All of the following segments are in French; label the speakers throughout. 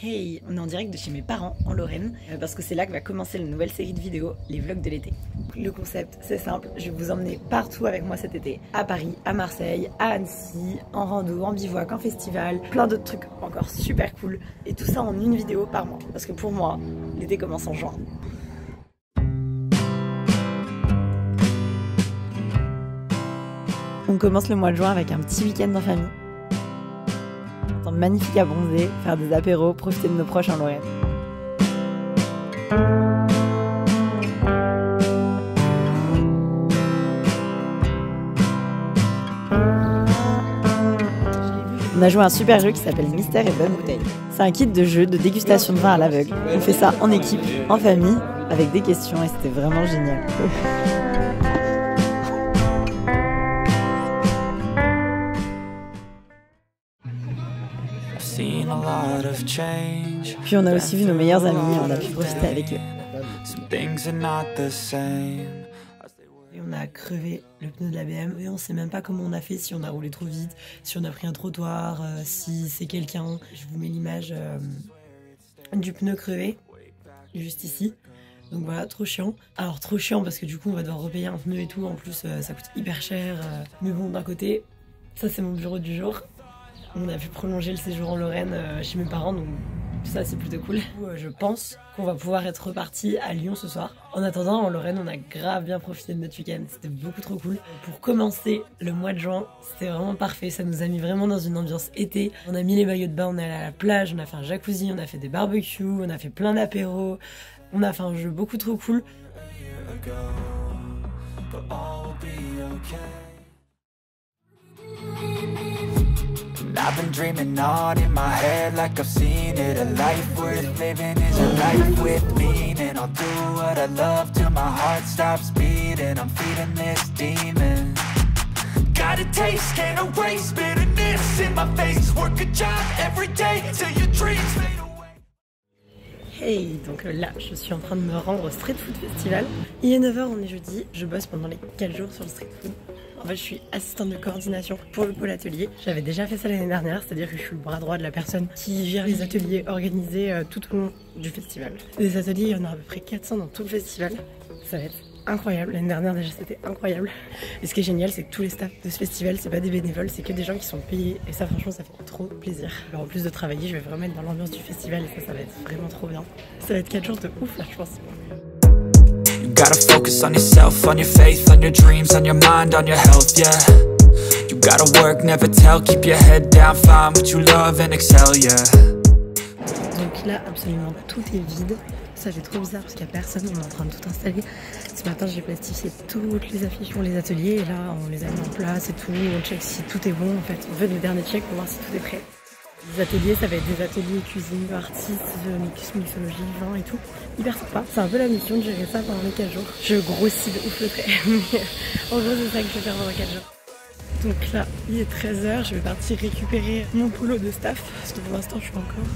Speaker 1: Hey, on est en direct de chez mes parents en Lorraine parce que c'est là que va commencer la nouvelle série de vidéos, les vlogs de l'été. Le concept, c'est simple, je vais vous emmener partout avec moi cet été. À Paris, à Marseille, à Annecy, en rando, en bivouac, en festival, plein d'autres trucs encore super cool. Et tout ça en une vidéo par mois. Parce que pour moi, l'été commence en juin. On commence le mois de juin avec un petit week-end en famille. Un temps magnifique à bronzer, faire des apéros, profiter de nos proches en Lorraine. On a joué à un super jeu qui s'appelle Mystère et Bonne Bouteille. C'est un kit de jeu de dégustation de vin à l'aveugle. On fait ça en équipe, en famille, avec des questions et c'était vraiment génial. Puis on a aussi vu nos meilleurs amis et on a pu profiter avec eux. Et on a crevé le pneu de la BM et on sait même pas comment on a fait, si on a roulé trop vite, si on a pris un trottoir, si c'est quelqu'un. Je vous mets l'image du pneu crevé, juste ici. Donc voilà, trop chiant. Alors trop chiant parce que du coup on va devoir repayer un pneu et tout, en plus ça coûte hyper cher. Mais bon, d'un côté, ça c'est mon bureau du jour. On a pu prolonger le séjour en Lorraine chez mes parents, donc ça c'est plutôt cool. Je pense qu'on va pouvoir être reparti à Lyon ce soir. En attendant, en Lorraine, on a grave bien profité de notre week-end, c'était beaucoup trop cool. Pour commencer le mois de juin, c'était vraiment parfait, ça nous a mis vraiment dans une ambiance été. On a mis les maillots de bain, on est allé à la plage, on a fait un jacuzzi, on a fait des barbecues, on a fait plein d'apéros. On a fait un jeu beaucoup trop cool.
Speaker 2: I've been dreaming on in my head like I've seen it. A life worth living is a life with meaning. I'll do what I love till my heart stops beating. I'm feeding this demon. Got a taste, can't erase bitterness in my face. Work a job every day till your dreams fade away.
Speaker 1: Hey, donc là je suis en train de me rendre au Street Food Festival. Il est 9h, on est jeudi, je bosse pendant les 4 jours sur le street food. En fait, je suis assistante de coordination pour le pôle atelier. J'avais déjà fait ça l'année dernière, c'est-à-dire que je suis le bras droit de la personne qui gère les ateliers organisés tout au long du festival. Des ateliers, il y en a à peu près 400 dans tout le festival. Ça va être incroyable. L'année dernière déjà, c'était incroyable. Et ce qui est génial, c'est que tous les staffs de ce festival, c'est pas des bénévoles, c'est que des gens qui sont payés. Et ça, franchement, ça fait trop plaisir. Alors, en plus de travailler, je vais vraiment être dans l'ambiance du festival et ça va être vraiment trop bien. Ça va être 4 jours de ouf là, je pense.
Speaker 2: You gotta focus on yourself, on your faith, on your dreams, on your mind, on your health, yeah. You gotta work, never tell, keep your head down, find what you love and excel, yeah.
Speaker 1: Donc là, absolument tout est vide. Ça fait trop bizarre parce qu'il n'y a personne, on est en train de tout installer. Ce matin, j'ai plastifié toutes les affiches pour les ateliers et là, on les a mis en place et tout. On check si tout est bon en fait. On fait le dernier check pour voir si tout est prêt. Les ateliers, ça va être des ateliers cuisine, artistes, mixologie, vin et tout. Hyper sympa. C'est un peu la mission de gérer ça pendant les 4 jours. Je grossis de ouf le trait. En gros, c'est ça que je vais faire pendant 4 jours. Donc là, il est 13h. Je vais partir récupérer mon polo de staff. Parce que pour l'instant, je suis encore...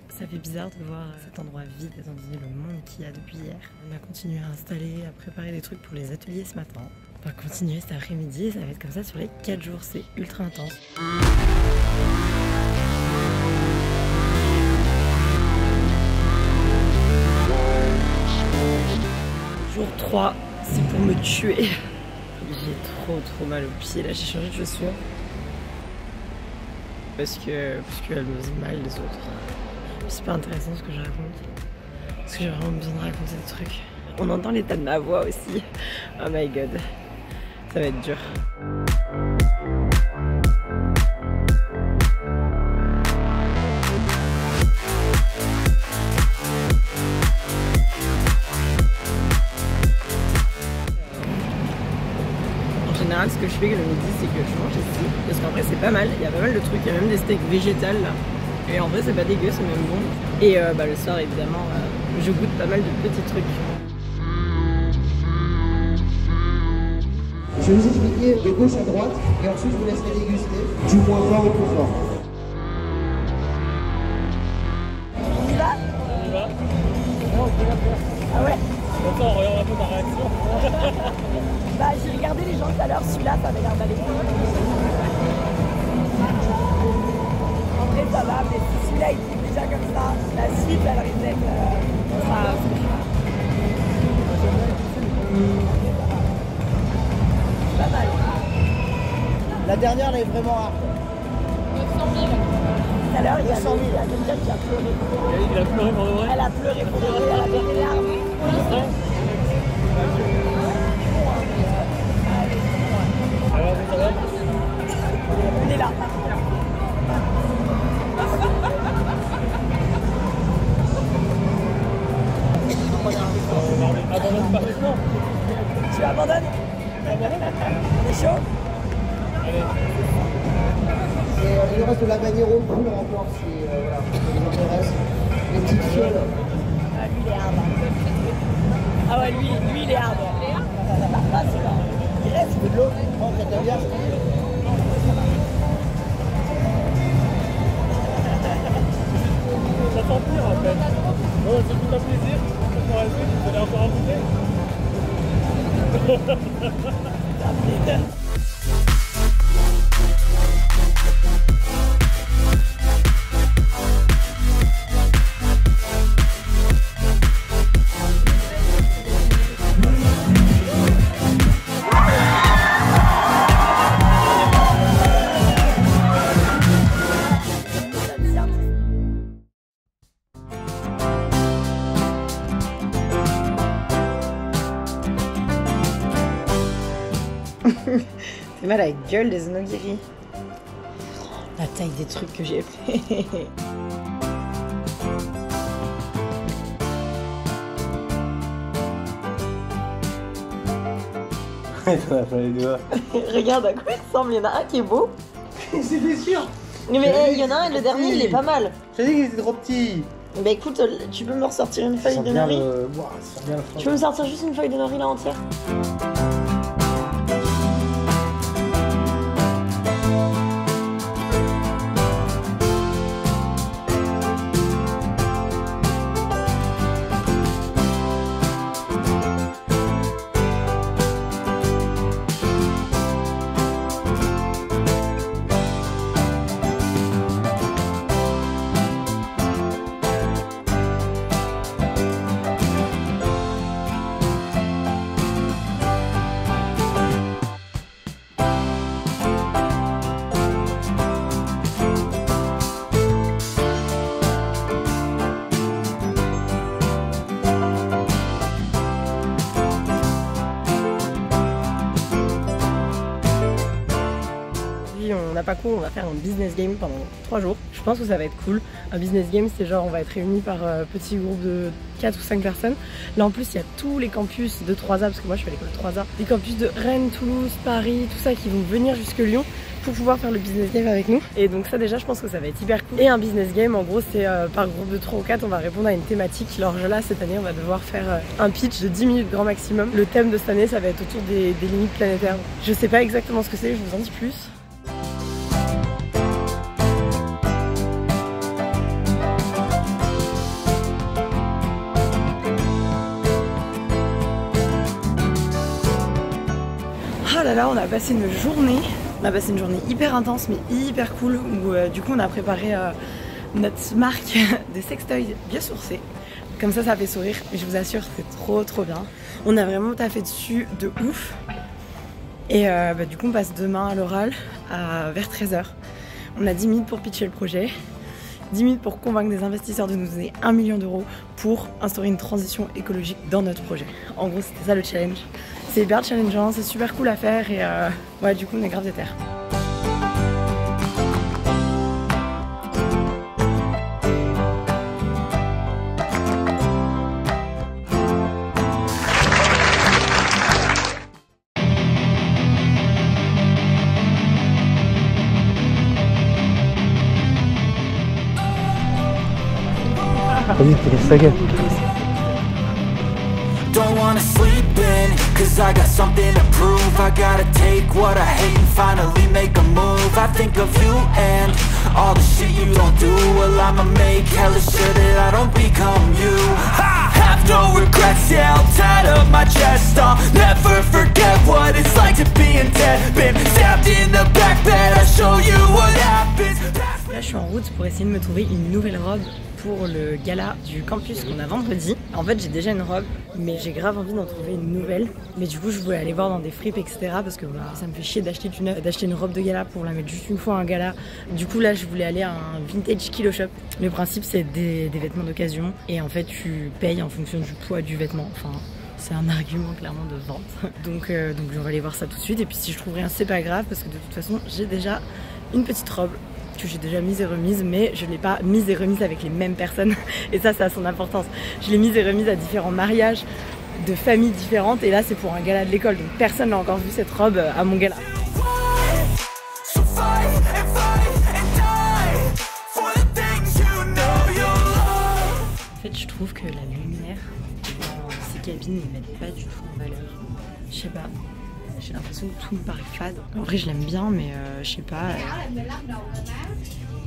Speaker 1: Ça fait bizarre de voir cet endroit vide étant donné le monde qu'il y a depuis hier. On a continué à installer, à préparer des trucs pour les ateliers ce matin. On va continuer cet après-midi et ça va être comme ça sur les 4 jours, c'est ultra intense. Jour 3, c'est pour me tuer. J'ai trop mal au pied, là j'ai changé de chaussures. Parce qu'elles me faisaient mal les autres. C'est pas intéressant ce que je raconte. Parce que j'ai vraiment besoin de raconter des trucs. On entend l'état de ma voix aussi. Oh my god. Ça va être dur. général, ce que je fais le midi, c'est que je mange ici. Parce qu'en vrai, c'est pas mal. Il y a pas mal de trucs. Il y a même des steaks végétales là. Et en vrai, c'est pas dégueu, c'est même bon. Et le soir, évidemment, je goûte pas mal de petits trucs.
Speaker 3: Je vais vous expliquer de gauche à droite et ensuite je vous laisserai déguster du moins fort au plus fort.
Speaker 1: On y va?
Speaker 4: On y va? Non, on peut la faire.
Speaker 1: Ah ouais?
Speaker 4: Attends, on regarde un peu ta réaction.
Speaker 1: Bah j'ai regardé les gens tout à l'heure, celui-là ça avait l'air d'aller. En vrai ça va, mais si celui-là il est déjà comme ça, la suite elle risque d'être pas mal.
Speaker 3: La dernière elle est vraiment hard.
Speaker 1: 900 000. Tout à l'heure il y a quelqu'un qui a pleuré.
Speaker 4: Il a pleuré pour de vrai?
Speaker 1: Elle a pleuré pour de vrai, elle a des larmes.
Speaker 4: C'est vrai? Alors, ça va?
Speaker 1: On est là.
Speaker 4: Abandonne pas maintenant.
Speaker 1: Tu abandonnes? On est chaud?
Speaker 4: Allez.
Speaker 3: Et le reste de la Banero pour le rapport si voilà, ça vous intéresse. Les petites fioles.
Speaker 1: Ah lui il est hard. Ah ouais lui il est hard. Il reste de l'eau.
Speaker 3: Oh, t'as bien.
Speaker 4: Ça t'empire en fait. Oh, c'est tout un plaisir. Pour la suite, vous allez encore en goûter.
Speaker 1: C'est mal à la gueule des onigiri. La taille des trucs que j'ai fait.
Speaker 4: T'en as pas les doigts.
Speaker 1: Regarde à quoi il ressemble, il y en a un qui est beau.
Speaker 3: C'était sûr.
Speaker 1: Mais il y en a un, le dernier il est pas mal.
Speaker 3: J'ai dit qu'il était trop petit.
Speaker 1: Bah écoute, tu peux me ressortir une feuille de nori? Tu peux me sortir juste une feuille de nori là entière? On n'a pas cours, on va faire un business game pendant 3 jours. Je pense que ça va être cool. Un business game, c'est genre on va être réunis par petits groupes de 4 ou 5 personnes. Là en plus il y a tous les campus de 3A, parce que moi je suis à l'école 3A. Les campus de Rennes, Toulouse, Paris, tout ça qui vont venir jusque Lyon pour pouvoir faire le business game avec nous. Et donc ça déjà je pense que ça va être hyper cool. Et un business game en gros c'est par groupe de 3 ou 4 on va répondre à une thématique. Alors là cette année on va devoir faire un pitch de 10 minutes grand maximum. Le thème de cette année ça va être autour des limites planétaires. Je sais pas exactement ce que c'est, je vous en dis plus. Oh là là, on a passé une journée. On a passé une journée hyper intense mais hyper cool où du coup on a préparé notre marque de sextoys bien sourcés. Comme ça fait sourire, mais je vous assure c'est trop bien. On a vraiment taffé dessus de ouf. Et du coup on passe demain à l'oral vers 13 h. On a 10 minutes pour pitcher le projet, 10 minutes pour convaincre des investisseurs de nous donner 1 million d'euros pour instaurer une transition écologique dans notre projet. En gros c'était ça le challenge. C'est hyper challengeant, c'est super cool à faire et ouais du coup on est grave déter.
Speaker 5: vas-y, laisse ta gueule.
Speaker 2: Don't wanna sleep in, cause I got something to prove. I gotta take what I hate and finally make a move. I think of you and all the shit you don't do. Well, I'ma make hella sure that I don't become you. I have no regrets, yeah, I'll tie up my chest. I'll never forget what it's like to be in debt. Been stabbed in the back bed, I'll show you what happens.
Speaker 1: Là je suis en route pour essayer de me trouver une nouvelle robe pour le gala du campus qu'on a vendredi. En fait j'ai déjà une robe mais j'ai grave envie d'en trouver une nouvelle. Mais du coup je voulais aller voir dans des fripes etc. parce que bah, ça me fait chier d'acheter du neuf, d'acheter une robe de gala pour la mettre juste une fois à un gala. Du coup là je voulais aller à un vintage kilo shop. Le principe c'est des vêtements d'occasion et en fait tu payes en fonction du poids du vêtement. Enfin c'est un argument clairement de vente. Donc je vais aller voir ça tout de suite et puis si je trouve rien c'est pas grave parce que de toute façon j'ai déjà une petite robe que j'ai déjà mise et remise, mais je ne l'ai pas mise et remise avec les mêmes personnes et ça a son importance. Je l'ai mise et remise à différents mariages de familles différentes et là c'est pour un gala de l'école donc personne n'a encore vu cette robe à mon gala. En fait je trouve que la lumière dans ces cabines ne mettent pas du tout en valeur. Je sais pas. J'ai l'impression que tout me paraît fade. En vrai, je l'aime bien, mais je sais pas.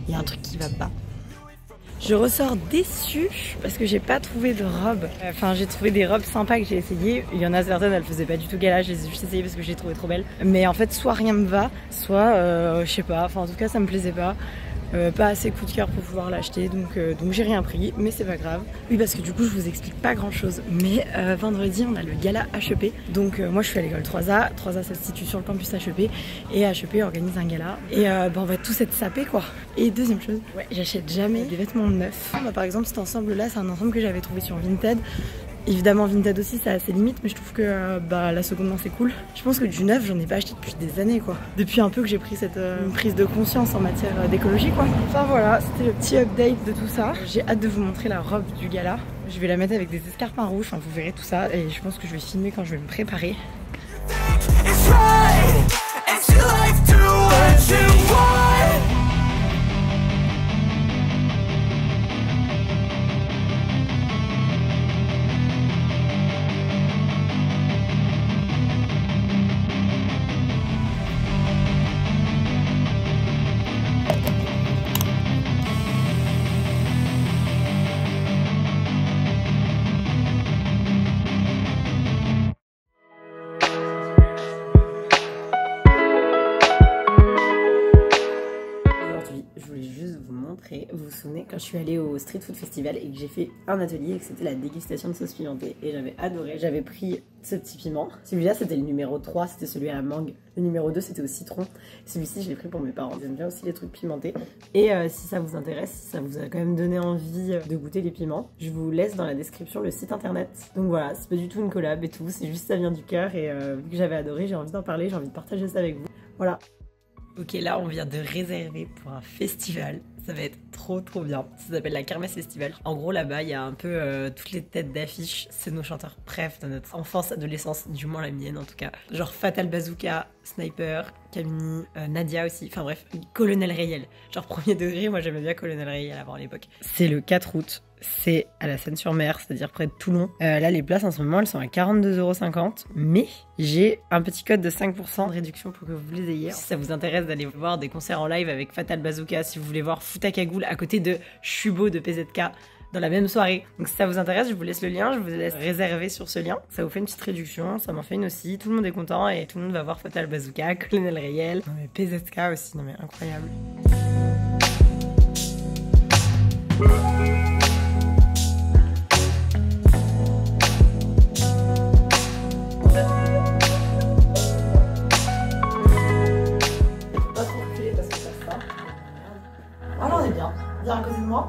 Speaker 1: Il y a un truc qui va pas. Je ressors déçue parce que j'ai pas trouvé de robe. Enfin, j'ai trouvé des robes sympas que j'ai essayées. Il y en a certaines, elles faisaient pas du tout gala. Je les ai juste essayées parce que je les trouvais trop belles. Mais en fait, soit rien me va, soit je sais pas. Enfin, en tout cas, ça me plaisait pas. Pas assez coup de cœur pour pouvoir l'acheter donc j'ai rien pris mais c'est pas grave. Oui parce que du coup je vous explique pas grand chose mais vendredi on a le gala HEP donc moi je suis à l'école 3A. 3A ça se situe sur le campus HEP et HEP organise un gala et on va tous être sapés quoi. Et deuxième chose, ouais, j'achète jamais des vêtements neufs. Bah, par exemple cet ensemble là c'est un ensemble que j'avais trouvé sur Vinted. Évidemment Vinted aussi ça a ses limites mais je trouve que la seconde main c'est cool. Je pense que du neuf j'en ai pas acheté depuis des années quoi. Depuis un peu que j'ai pris cette prise de conscience en matière d'écologie quoi. Enfin voilà, c'était le petit update de tout ça. J'ai hâte de vous montrer la robe du gala. Je vais la mettre avec des escarpins rouges, enfin vous verrez tout ça et je pense que je vais filmer quand je vais me préparer. Vous vous souvenez quand je suis allée au Street Food Festival et que j'ai fait un atelier et que c'était la dégustation de sauce pimentée et j'avais adoré. J'avais pris ce petit piment. Celui-là c'était le numéro 3, c'était celui à la mangue. Le numéro 2 c'était au citron. Celui-ci je l'ai pris pour mes parents. J'aime bien aussi les trucs pimentés. Et si ça vous intéresse, si ça vous a quand même donné envie de goûter les piments, je vous laisse dans la description le site internet. Donc voilà, c'est pas du tout une collab et tout, c'est juste ça vient du cœur et vu que j'avais adoré, j'ai envie d'en parler, j'ai envie de partager ça avec vous. Voilà. Ok, là on vient de réserver pour un festival. Ça va être trop bien. Ça s'appelle la Kermesse Festival. En gros là-bas il y a un peu toutes les têtes d'affiche. C'est nos chanteurs préf de notre enfance, adolescence, du moins la mienne en tout cas. Genre Fatal Bazooka, Sniper, Camini, Nadia aussi. Enfin bref, Colonel Rayel. Genre premier degré, moi j'aimais bien Colonel Rayel avant à l'époque. C'est le 4 août. C'est à la Seine-sur-Mer, c'est-à-dire près de Toulon. Là, les places en ce moment, elles sont à 42,50 €. Mais j'ai un petit code de 5% de réduction pour que vous les ayez. Si ça vous intéresse d'aller voir des concerts en live avec Fatal Bazooka, si vous voulez voir Fouta Cagoule à côté de Chubo de PZK dans la même soirée. Donc si ça vous intéresse, je vous laisse le lien, je vous laisse réserver sur ce lien. Ça vous fait une petite réduction, ça m'en fait une aussi. Tout le monde est content et tout le monde va voir Fatal Bazooka, Colonel Rayel. Non mais PZK aussi, non mais incroyable. Alors on est bien. Viens à côté de moi.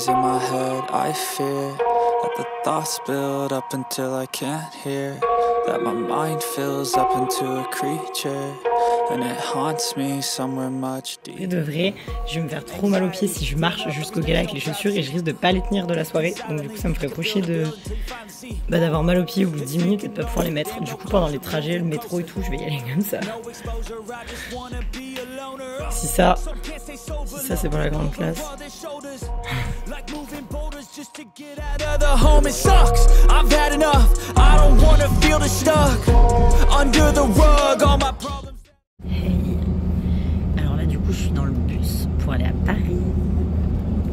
Speaker 2: noise in my head, I fear that the thoughts build up until I can't hear, that my mind fills up into a creature, and it haunts me somewhere much deeper.
Speaker 1: De vrai, je vais me faire trop mal aux pieds si je marche jusqu'au gala avec les chaussures et je risque de pas les tenir de la soirée. Donc du coup ça me ferait trop chier d'avoir mal aux pieds au bout de 10 minutes et de pas pouvoir les mettre. Du coup pendant les trajets, le métro et tout, je vais y aller comme ça. Si ça c'est pour la grande classe. Hey. Alors là du coup je suis dans le bus pour aller à Paris.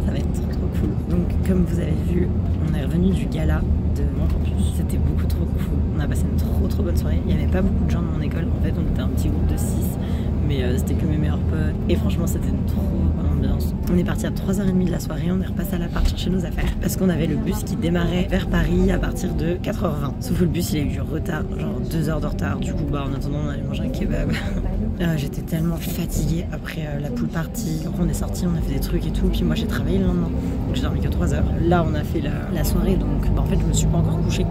Speaker 1: Ça va être trop cool. Donc comme vous avez vu, on est revenu du gala de mon campus. C'était beaucoup trop cool. On a passé une trop bonne soirée. Il n'y avait pas beaucoup de gens de mon école. En fait on était un petit groupe de 6. Mais c'était que mes meilleurs potes. Et franchement c'était une trop bonne ambiance. On est parti à 3h30 de la soirée. On est repassé à l'appart chercher nos affaires. Parce qu'on avait le bus qui démarrait vers Paris à partir de 4h20. Sauf que le bus il a eu du retard. Genre 2 heures de retard. Du coup en attendant on allait manger un kebab. J'étais tellement fatiguée après la pool party. Donc on est sorti, on a fait des trucs et tout. Puis moi j'ai travaillé le lendemain. Donc j'ai dormi que 3 heures. Là on a fait la soirée. Donc en fait je me suis pas encore couchée.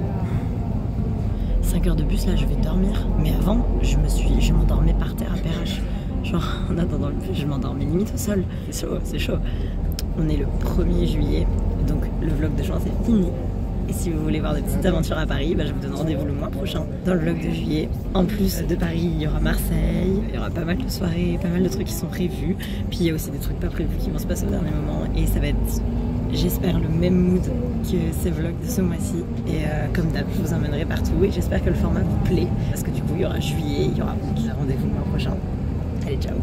Speaker 1: 5 heures de bus, là je vais dormir. Mais avant, je m'endormais par terre à Perrache. Genre en attendant le bus, je m'endormais limite au sol. C'est chaud. On est le 1er juillet, donc le vlog de juin c'est fini. Et si vous voulez voir des petites aventures à Paris, je vous donne rendez-vous le mois prochain dans le vlog de juillet. En plus de Paris, il y aura Marseille, il y aura pas mal de soirées, pas mal de trucs qui sont prévus. Puis il y a aussi des trucs pas prévus qui vont se passer au dernier moment. Et ça va être, j'espère, le même mood que ces vlogs de ce mois-ci. Et comme d'hab, je vous emmènerai partout. Et j'espère que le format vous plaît. Parce que du coup, il y aura juillet, il y aura rendez-vous le mois prochain. Allez, ciao!